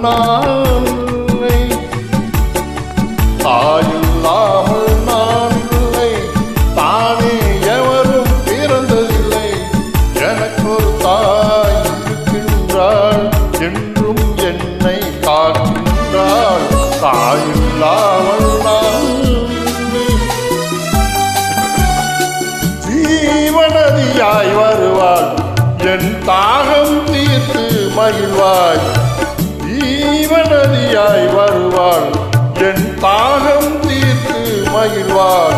நான் இல்லை, தாயில்லாமல் நான் இல்லை, தானே எவரும் பிறந்ததில்லை. எனக்கொரு தாய் இருக்கின்றாள், என்றும் என்னை காக்கின்றாள். தாயில்லாமல் நான் இல்லை. ஜீவநதியாய் வருவாள், என் தாகம் தீர்த்து மகிழ்வாய். ஜீவநதியாய் வருவாள், என் தாகம் தீர்த்து மகிழ்வாள்.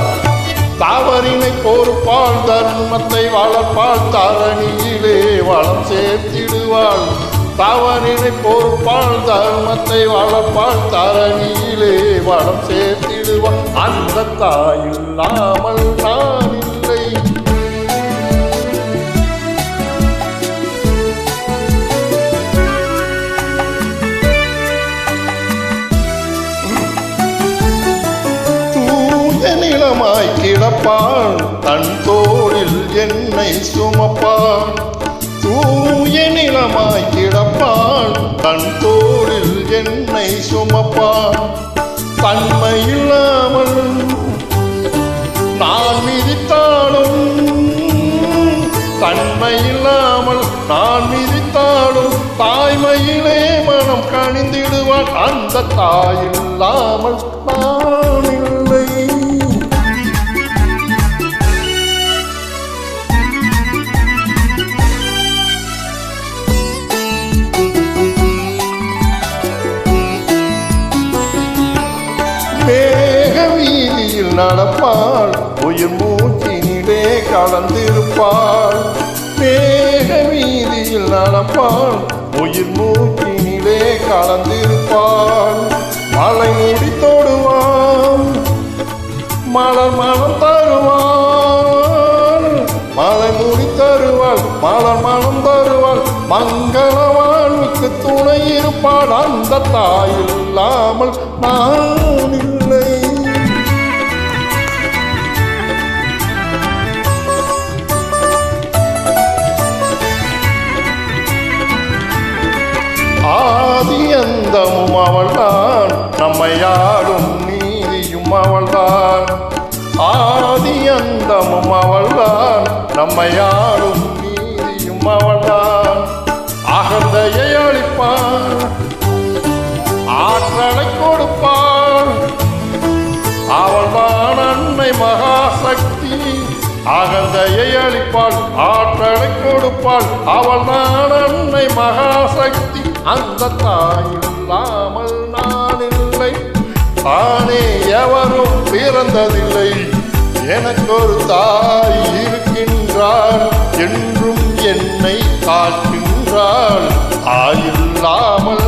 தவறினை பொறுப்பாள், தர்மத்தை வளர்ப்பாள், தரணியிலே வளம் சேர்த்திடுவாள். தவறினை பொறுப்பாள், தர்மத்தை வளர்ப்பாள், தரணியிலே வளம் சேர்த்திடுவாள். அந்த தாயில்லாமல் நான் இல்லை. நிலமாய் கிடப்பாள், தன் தோளில் என்னை சுமப்பாள். தூய நிலமாய் கிடப்பாள், தன் தோளில் என்னை சுமப்பாள். தன்மையில்லாமல் நான் மிதித்தாலும், தன்மையில்லாமல் நான் மிதித்தாலும், தாய்மையிலே மனம் கணிந்திடுவாள். அந்த தாயில்லாமல் நான் இல்லை. மேக வீதியில் நடப்பாள், உயிர் மூச்சினிலே கலந்திருப்பாள். மேக வீதியில் நடப்பாள், உயிர் மூச்சினிலே கலந்திருப்பாள். மலை மூடி தொடுவாள், மலர் மனம் தருவாள். மலை மூடி தருவாள், மலர் மனம் தருவாள். மங்கள வாழ்வுக்கு துணை இருப்பாள். அந்த தாயில்லாமல் நான் இல்லை. ஆதி அந்தமும் அவள்தான், நம்மை ஆளும் நீதியும் அவள்தான். ஆதி அந்தமும் அவள்தான், நம்மை ஆளும் நீதியும் அவள்தான். அகந்தையை அளிப்பாள், ஆற்றலை கொடுப்பாள். அவள்தான் அன்னை மகாசக்தி. அகந்தையை அளிப்பாள், ஆற்றலை கொடுப்பாள். அவள்தான் அன்னை மகாசக்தி. அந்த தாயில்லாமல் நான் இல்லை, தானே எவரும் பிறந்ததில்லை. எனக்கொரு தாய் இருக்கின்றாள், என்றும் என்னை காக்கின்றாள். தாயில்லாமல்